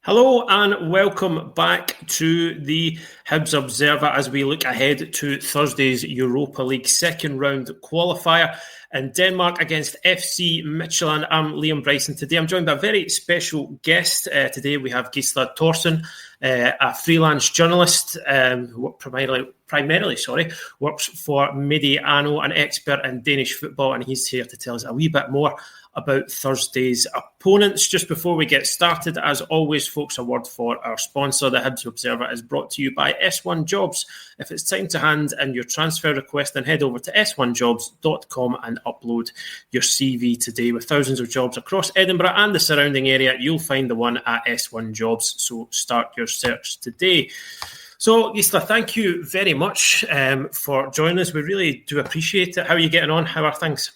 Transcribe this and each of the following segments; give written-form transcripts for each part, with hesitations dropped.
Hello and welcome back to the Hibs Observer as we look ahead to Thursday's Europa League second round qualifier in Denmark against FC Midtjylland. I'm Liam Bryce and today I'm joined by a very special guest. Today we have Gisle Thorsen, a freelance journalist who primarily works for Mediano, an expert in Danish football, and he's here to tell us a wee bit more about Thursday's opponents. Just before we get started, as always, folks, a word for our sponsor. The Hibs Observer is brought to you by S1 Jobs. If it's time to hand in your transfer request, then head over to s1jobs.com and upload your CV today. With thousands of jobs across Edinburgh and the surrounding area, you'll find the one at S1 Jobs. So start your search today. So, Gisle, thank you very much for joining us. We really do appreciate it. How are you getting on? How are things?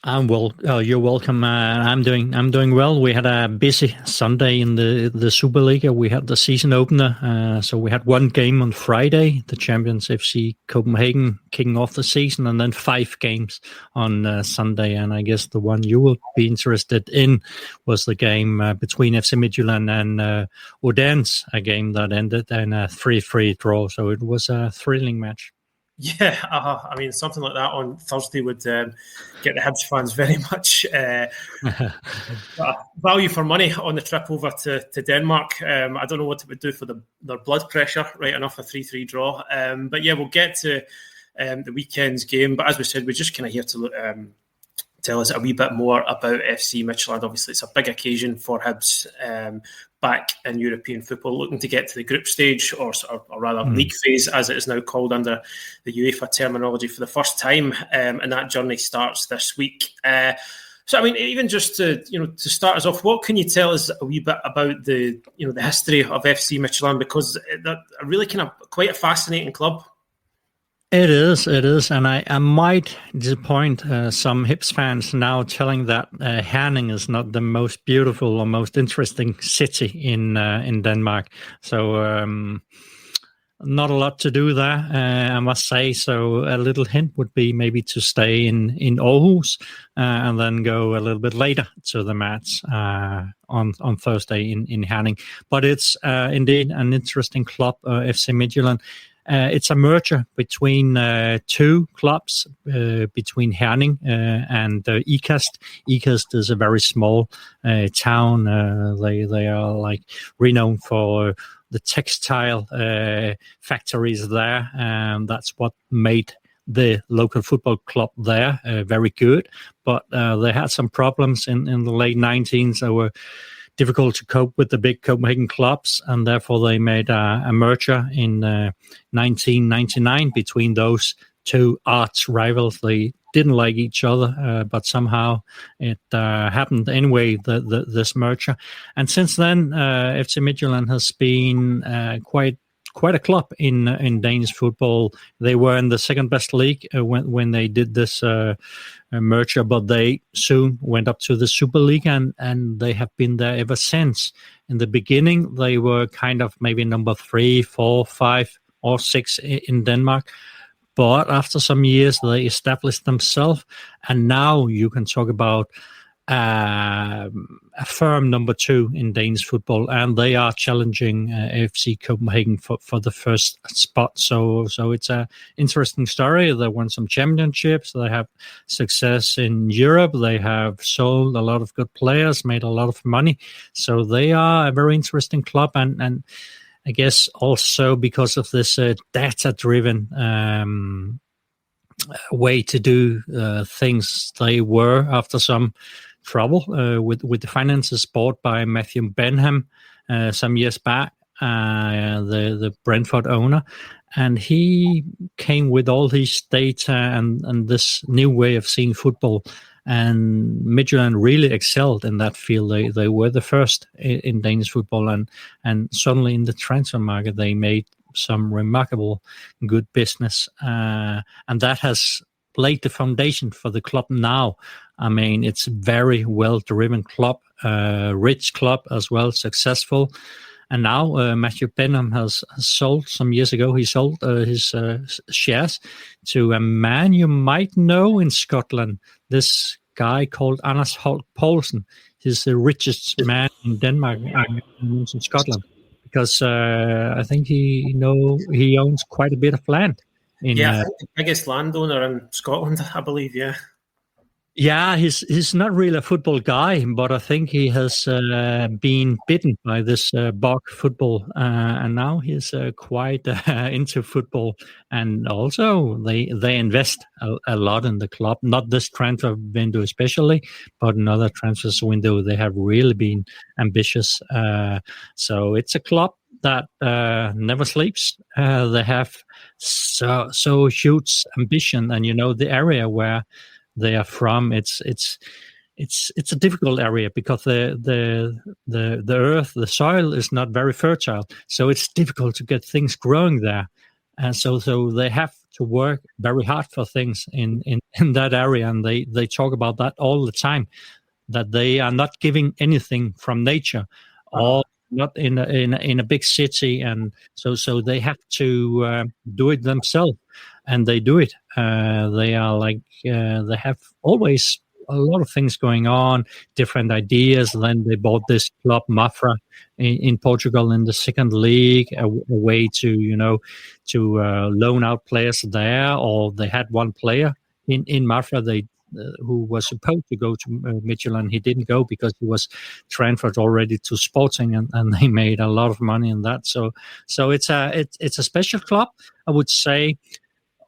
You're welcome. I'm doing well. We had a busy Sunday in the Superliga. We had the season opener. So we had one game on Friday, the champions FC Copenhagen kicking off the season, and then 5 games on Sunday. And I guess the one you will be interested in was the game between FC Midtjylland and Odense, a game that ended in a 3-3 draw. So it was a thrilling match. Yeah, I mean, something like that on Thursday would get the Hibs fans very much value for money on the trip over to Denmark. I don't know what it would do for their blood pressure, right enough, a 3-3 draw. But yeah, we'll get to the weekend's game. But as we said, we're just kind of here to tell us a wee bit more about FC Midtjylland. Obviously, it's a big occasion for Hibs back in European football, looking to get to the group stage, or rather league phase, as it is now called under the UEFA terminology, for the first time, and that journey starts this week. So, I mean, even just to start us off, what can you tell us a wee bit about the history of FC Midtjylland, because they're really kind of quite a fascinating club. It is, and I might disappoint some Hibs fans now telling that Herning is not the most beautiful or most interesting city in Denmark. So not a lot to do there, I must say. So a little hint would be maybe to stay in Aarhus and then go a little bit later to the match on Thursday in Herning. But it's indeed an interesting club, FC Midtjylland. It's a merger between 2 clubs, between Herning and Ikast. Ikast is a very small town. They are like renowned for the textile factories there, and that's what made the local football club there very good. But they had some problems in the late 19s. They were difficult to cope with the big Copenhagen clubs, and therefore they made a merger in 1999 between those 2 arch rivals. They didn't like each other, but somehow it happened anyway, this merger. And since then, FC Midtjylland has been quite a club in Danish football. They were in the second best league when they did this merger, but they soon went up to the Super League, and they have been there ever since. In the beginning, they were kind of maybe number 3, 4, 5, or 6 in Denmark. But after some years, they established themselves, and now you can talk about a firm number 2 in Danish football, and they are challenging FC Copenhagen for the first spot. So it's an interesting story. They won some championships. They have success in Europe. They have sold a lot of good players, made a lot of money. So they are a very interesting club, and I guess also because of this data-driven way to do things, they were, after some trouble with the finances bought by Matthew Benham some years back, the Brentford owner, and he came with all his data and this new way of seeing football. And Midtjylland really excelled in that field. They were the first in Danish football, and suddenly in the transfer market they made some remarkable good business, and that has laid the foundation for the club now. I mean, it's a very well-driven club, rich club as well, successful. And now Matthew Benham has sold, some years ago, he sold his shares to a man you might know in Scotland, this guy called Anders Holt Poulsen. he's the richest man in Denmark and in Scotland, because I think he owns quite a bit of land. I think the biggest landowner in Scotland, I believe. Yeah, he's not really a football guy, but I think he has been bitten by this bug football, and now he's quite into football. And also, they invest a lot in the club. Not this transfer window especially, but in other transfers window, they have really been ambitious. So it's a club that never sleeps. They have so huge ambition, and the area where they are from, it's a difficult area because the earth, the soil is not very fertile, so it's difficult to get things growing there, and so they have to work very hard for things in that area, and they talk about that all the time, that they are not giving anything from nature, or not in a big city, and so they have to do it themselves, and they do it. They are like they have always a lot of things going on, different ideas. And then they bought this club Mafra in Portugal in the second league, a way to loan out players there. Or they had one player in Mafra who was supposed to go to Midtjylland. He didn't go because he was transferred already to Sporting, and they made a lot of money in that. So it's a special club, I would say.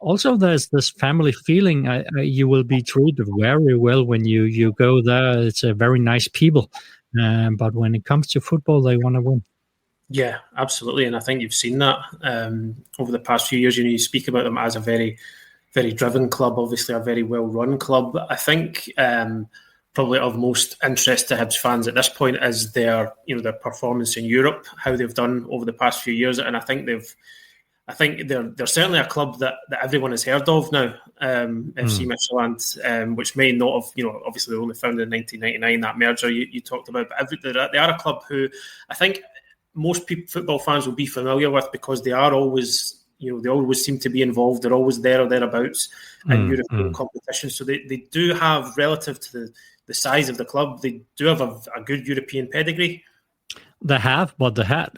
Also, there's this family feeling. You will be treated very well when you go there. It's a very nice people, but when it comes to football, they want to win. Yeah, absolutely, and I think you've seen that over the past few years. You speak about them as a very, very driven club, obviously a very well-run club. I think probably of most interest to Hibs fans at this point is their performance in Europe, how they've done over the past few years, and I think they're certainly a club that everyone has heard of now. FC Midtjylland, which may not have, obviously they only founded in 1999, that merger you talked about, but they are a club who I think most football fans will be familiar with, because they are always, they always seem to be involved. They're always there or thereabouts in European competition. So they do have, relative to the size of the club, they do have a good European pedigree. They have, but they had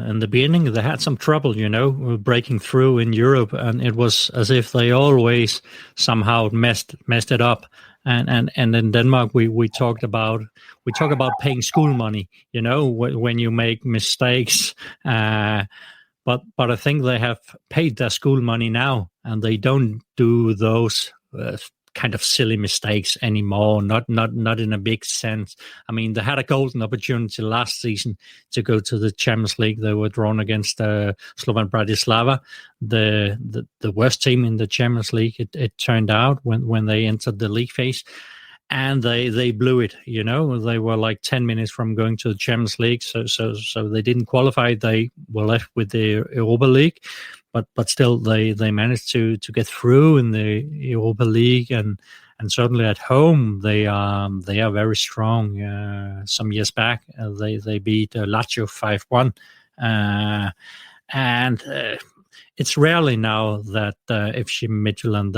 in the beginning they had some trouble, breaking through in Europe, and it was as if they always somehow messed it up. And in Denmark we talk about paying school money, when you make mistakes. But I think they have paid their school money now, and they don't do those kind of silly mistakes anymore, not in a big sense. I mean, they had a golden opportunity last season to go to the Champions League. They were drawn against Slovan Bratislava, the worst team in the Champions League, it turned out, when they entered the league phase. And they blew it, They were like 10 minutes from going to the Champions League, so they didn't qualify. They were left with the Europa League, but still they managed to get through in the Europa League, and certainly at home they are very strong. Some years back they beat Lazio 5-1, and it's rarely now that FC Midtjylland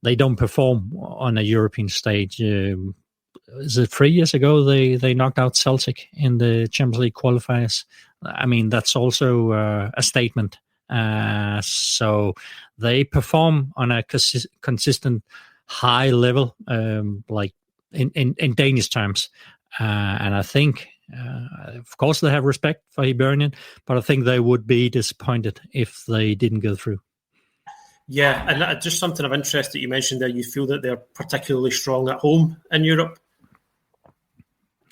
they don't perform on a European stage. Is it 3 years ago they knocked out Celtic in the Champions League qualifiers? I mean, that's also a statement. So they perform on a consistent high level, like in Danish terms. And I think, of course, they have respect for Hibernian, but I think they would be disappointed if they didn't go through. Yeah, and just something of interest that you mentioned there, you feel that they're particularly strong at home in Europe?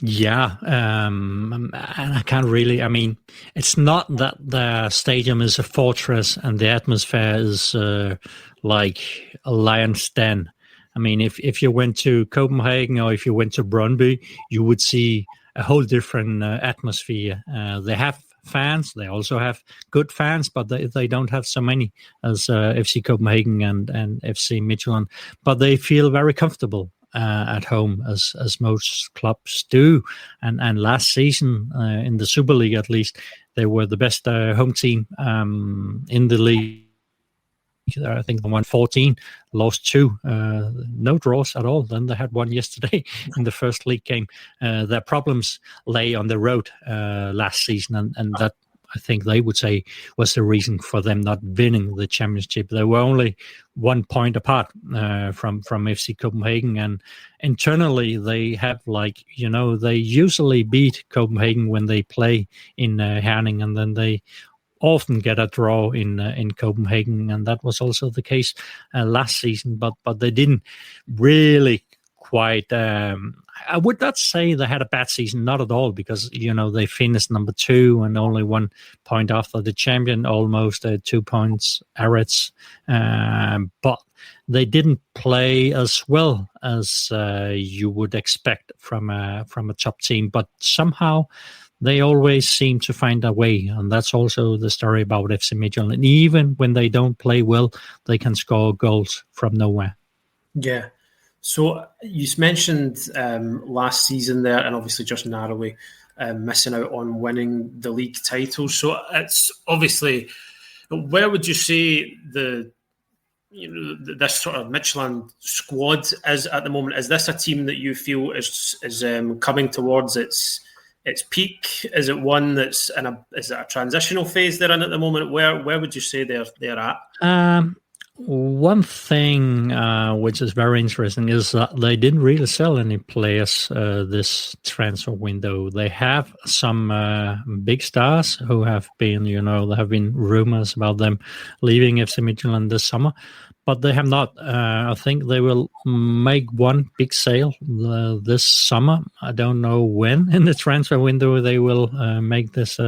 Yeah, and I can't really, I mean, it's not that the stadium is a fortress and the atmosphere is like a lion's den. I mean, if you went to Copenhagen or if you went to Brøndby, you would see a whole different atmosphere. They have fans, they also have good fans, but they don't have so many as FC Copenhagen and FC Midtjylland, but they feel very comfortable at home, as most clubs do. And last season, in the Super League at least, they were the best home team in the league. I think they won 14, lost 2, no draws at all. Then they had one yesterday in the first league game. Their problems lay on the road last season, and that, I think they would say, was the reason for them not winning the championship. They were only 1 point apart from FC Copenhagen, and internally they have, they usually beat Copenhagen when they play in Herning, and then they often get a draw in Copenhagen, and that was also the case last season. But they didn't really quite. I would not say they had a bad season, not at all, because they finished number 2 and only 1 point after the champion, almost 2 points average. But they didn't play as well as you would expect from a top team. But somehow they always seem to find a way, and that's also the story about FC Midtjylland. And even when they don't play well, they can score goals from nowhere. Yeah. So you mentioned last season there, and obviously just narrowly missing out on winning the league title. So it's obviously, where would you say this sort of Midtjylland squad is at the moment? Is this a team that you feel is coming towards its peak? Is it one that's is it a transitional phase they're in at the moment? Where would you say they're at? One thing which is very interesting is that they didn't really sell any players this transfer window. They have some big stars who have been, there have been rumors about them leaving FC Midtjylland this summer, but they have not. I think they will make one big sale this summer. I don't know when in the transfer window they will make this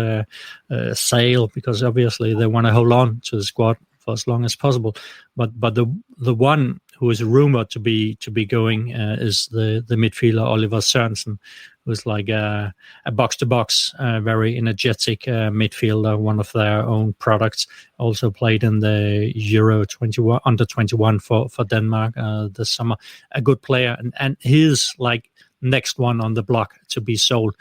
sale, because obviously they want to hold on to the squad for as long as possible. But the one who is rumored to be going is the midfielder Oliver Sørensen, who's like a box-to-box, very energetic midfielder, one of their own products. Also played in the Euro 21 under 21 for Denmark this summer. A good player, and he's like next one on the block to be sold.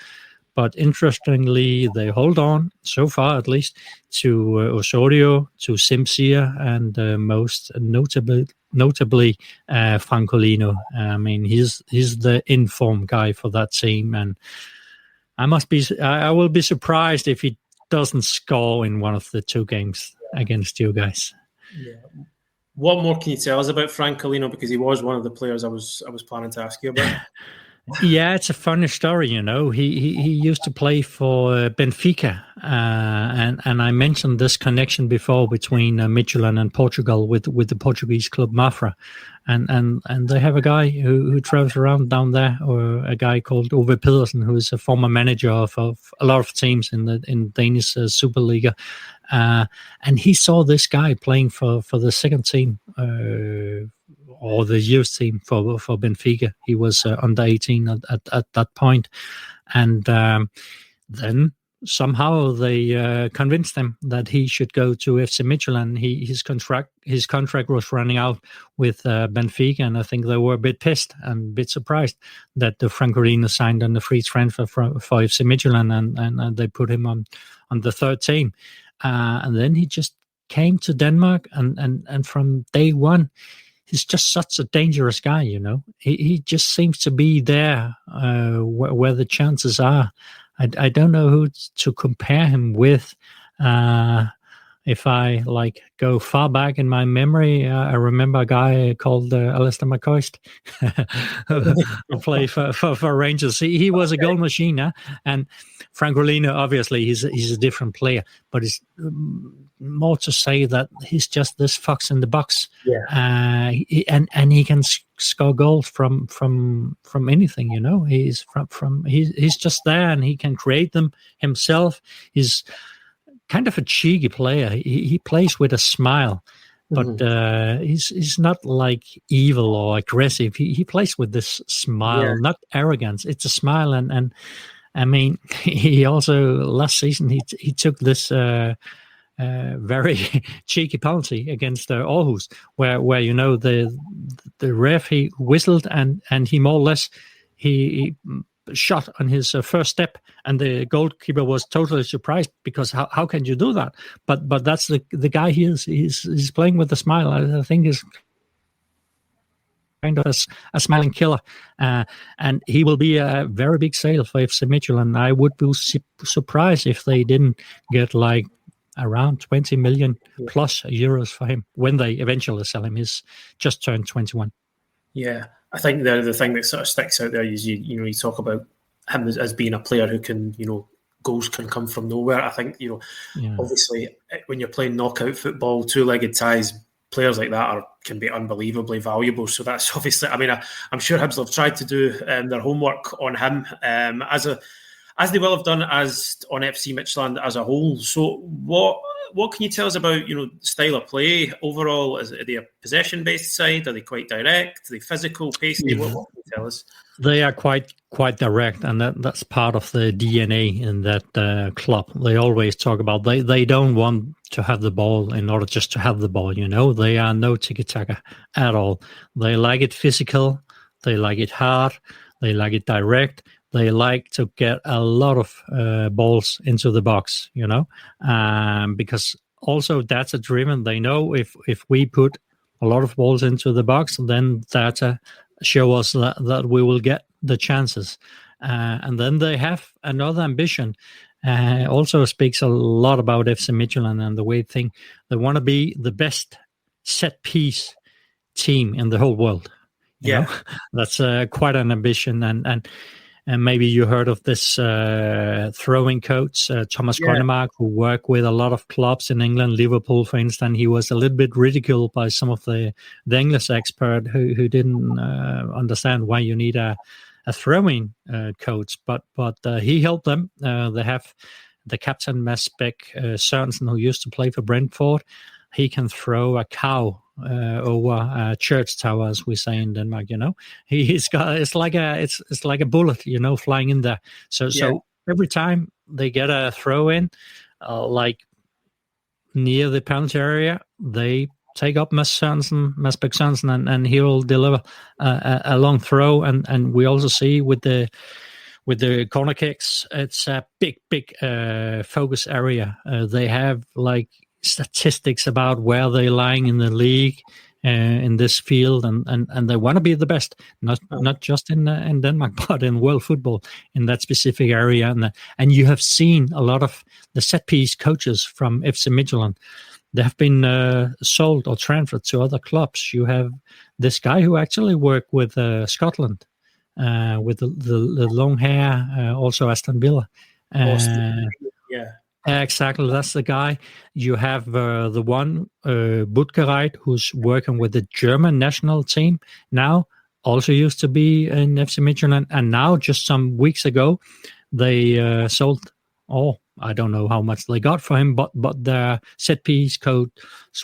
But interestingly, they hold on, so far at least, to Osorio, to Simsier, and most notably Francolino. I mean, he's the informed guy for that team, and I will be surprised if he doesn't score in one of the 2 games against you guys. Yeah. What more can you tell us about Francolino? Because he was one of the players I was planning to ask you about. Yeah, it's a funny story, He used to play for Benfica, and I mentioned this connection before between Midtjylland and Portugal with the Portuguese club Mafra, and they have a guy who travels around down there, or a guy called Ove Pedersen, who is a former manager of a lot of teams in Danish Superliga, and he saw this guy playing for the second team. Or the youth team for Benfica. He was under 18 at that point. And then somehow they convinced him that he should go to FC Midtjylland. His contract was running out with Benfica, and I think they were a bit pissed and a bit surprised that the Francolino signed on the free transfer for FC Midtjylland, and they put him on the third team. And then he just came to Denmark, and from day one, he's just such a dangerous guy, He just seems to be there where the chances are. I don't know who to compare him with. If I go far back in my memory, I remember a guy called Alistair McCoist who played for Rangers. He was a goal machine, and Francolino, obviously, he's a different player, but it's more to say that he's just this fox in the box. Yeah. And he can score goals from anything, He's he's just there, and he can create them himself. He's kind of a cheeky player. He plays with a smile, but he's not like evil or aggressive. He plays with this smile, not arrogance. It's a smile, and I mean, he also last season he took this very cheeky penalty against Aarhus, where the ref he whistled, and he more or less he shot on his first step, and the goalkeeper was totally surprised because how can you do that? But that's the guy he is. He's playing with a smile. I think he's kind of a smiling killer, and he will be a very big sale for FC Midtjylland. I would be surprised if they didn't get like around 20 million plus euros for him when they eventually sell him. He's just turned 21. Yeah, I think the thing that sort of sticks out there is you talk about him as being a player who can, goals can come from nowhere. I think, obviously when you're playing knockout football, two-legged ties, players like that can be unbelievably valuable. So that's obviously, I'm sure Hibs have tried to do their homework on him as they will have done as on FC Midtjylland as a whole. So what can you tell us about, style of play overall? Are they a possession-based side? Are they quite direct? Are they physical, pacey? What can you tell us? They are quite direct, and that's part of the DNA in that club. They always talk about they don't want to have the ball in order just to have the ball. They are no tiki-taka at all. They like it physical. They like it hard. They like it direct. They like to get a lot of balls into the box, because also data driven. They know if we put a lot of balls into the box, then data show us that we will get the chances. And then they have another ambition. Also speaks a lot about FC Midtjylland and the way they think. They want to be the best set piece team in the whole world. You know? That's quite an ambition. And maybe you heard of this throwing coach, Thomas Grønnemark, who worked with a lot of clubs in England, Liverpool, for instance. He was a little bit ridiculed by some of the English expert who didn't understand why you need a throwing coach. But he helped them. They have the captain, Mads Bech Sørensen, who used to play for Brentford. He can throw a cow over a church tower, as we say in Denmark. He's got it's like a bullet, flying in there. So every time they get a throw in, like near the penalty area, they take up Mads Bech Sørensen, and he will deliver a long throw. And we also see with the corner kicks, it's a big focus area. They have like statistics about where they're lying in the league in this field, and they want to be the best, not just in Denmark, but in world football in that specific area. And you have seen a lot of the set piece coaches from FC Midtjylland. They have been sold or transferred to other clubs. You have this guy who actually worked with Scotland with the long hair, also Aston Villa. Exactly, that's the guy. You have the one, Butgereit, who's working with the German national team now, also used to be in FC Midtjylland, and now just some weeks ago, they sold, I don't know how much they got for him, but their set-piece coach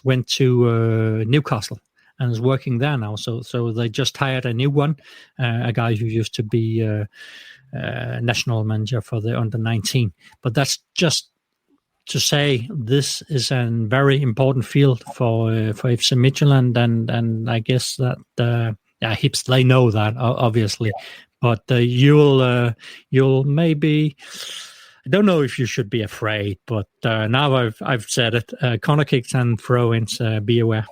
went to Newcastle and is working there now. So they just hired a new one, a guy who used to be national manager for the under-19. But that's just to say this is a very important field for FC Midtjylland, and I guess that Hibs, they know that obviously, but you'll maybe, I don't know if you should be afraid, but now I've said it, corner kicks and throw-ins, be aware.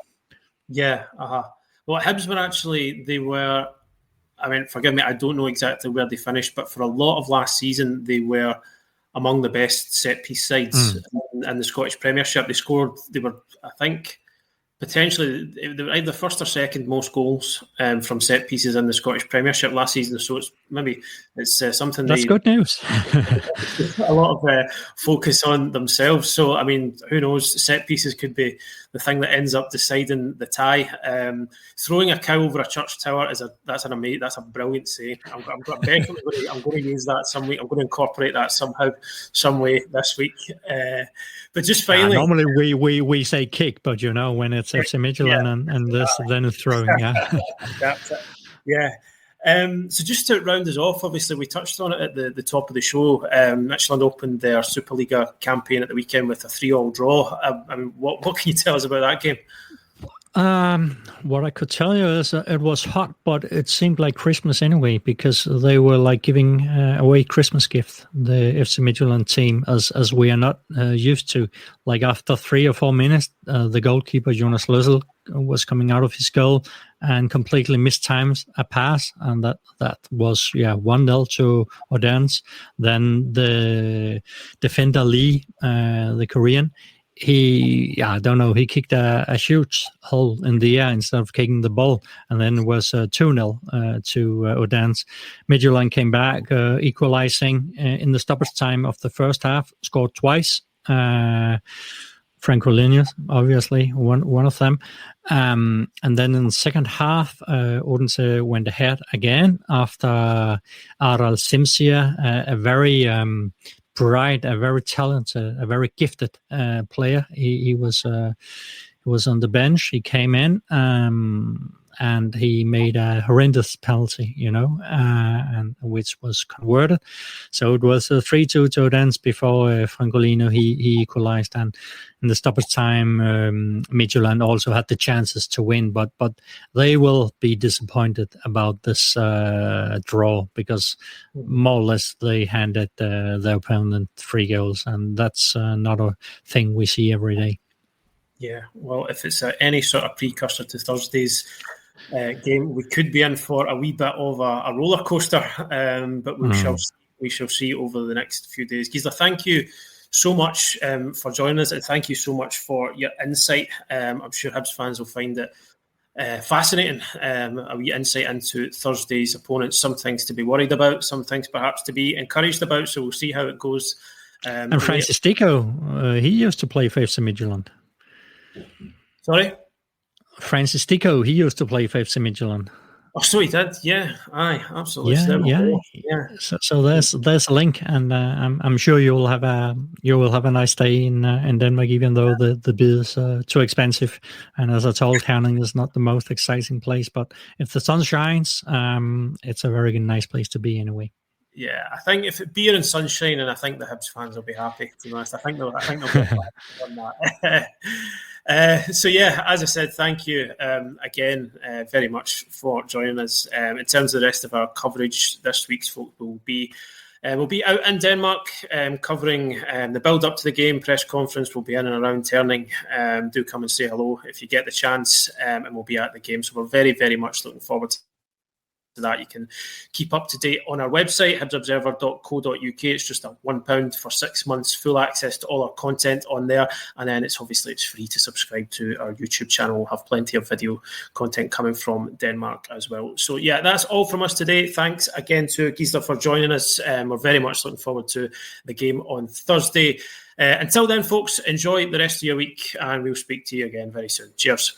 Yeah, well, Hibs were forgive me, I don't know exactly where they finished, but for a lot of last season they were among the best set-piece sides in the Scottish Premiership. They were, I think, potentially, they were either first or second most goals from set-pieces in the Scottish Premiership last season. So it's something that's good news. A lot of focus on themselves. So, who knows? Set-pieces could be the thing that ends up deciding the tie. Throwing a cow over a church tower that's a brilliant saying. I'm going to use that some week. I'm going to incorporate that somehow, some way this week. But just finally, normally we say kick, but when it's FC Midtjylland and this, then it's throwing. That's it. Yeah. So just to round us off, obviously we touched on it at the top of the show. Midtjylland opened their Superliga campaign at the weekend with a 3-3 draw. What can you tell us about that game? What I could tell you is it was hot, but it seemed like Christmas anyway, because they were like giving away Christmas gift, the FC Midtjylland team, as we are not used to. Like after 3 or 4 minutes, the goalkeeper Jonas Lössl was coming out of his goal and completely mistimes a pass, and that was 1-0 to Odense. Then the defender Lee, the Korean, I don't know, he kicked a huge hole in the air instead of kicking the ball, and then it was 2-0 to Odense. Midtjylland came back, equalizing in the stoppage time of the first half, scored twice. Franco Linus, obviously, one of them. And then in the second half, Odense went ahead again after Aral Simsia, a very bright, a very talented, a very gifted player. He was on the bench. He came in and he made a horrendous penalty, and which was converted. So it was 3-2 to Odense before Francolino he equalized, and in the stoppage time, Midtjylland also had the chances to win, but they will be disappointed about this draw, because more or less they handed their opponent 3 goals, and that's not a thing we see every day. Yeah, well, if it's any sort of precursor to Thursday's game, we could be in for a wee bit of a roller coaster, but we shall see over the next few days. Gisle, thank you so much for joining us, and thank you so much for your insight. I'm sure Hibs fans will find it fascinating, a wee insight into Thursday's opponents. Some things to be worried about, some things perhaps to be encouraged about, so we'll see how it goes. And Francis Dico, he used to play for FC Midtjylland. Sorry? Francis Dico, he used to play for FC Midtjylland. Oh, so he did, yeah. Aye, absolutely. Yeah. So there's a link, and I'm sure you will have a nice day in Denmark, even though the beer is too expensive. And as I told, Herning is not the most exciting place, but if the sun shines, it's a very nice place to be anyway. Yeah, I think if it beer and sunshine, and I think the Hibs fans will be happy. To be honest, I think they'll be happy on that. So yeah, as I said, thank you again very much for joining us. In terms of the rest of our coverage, this week's folk will be out in Denmark covering the build up to the game. Press conference will be in and around Herning. Do come and say hello if you get the chance, and we'll be at the game. So we're very, very much looking forward to that. You can keep up to date on our website, hibsobserver.co.uk. It's just £1 for 6 months, full access to all our content on there, and then it's free to subscribe to our YouTube channel. We'll have plenty of video content coming from Denmark as well. So yeah, that's all from us today. Thanks again to Gisle for joining us. We're very much looking forward to the game on Thursday. Until then, folks, enjoy the rest of your week, and we'll speak to you again very soon. Cheers.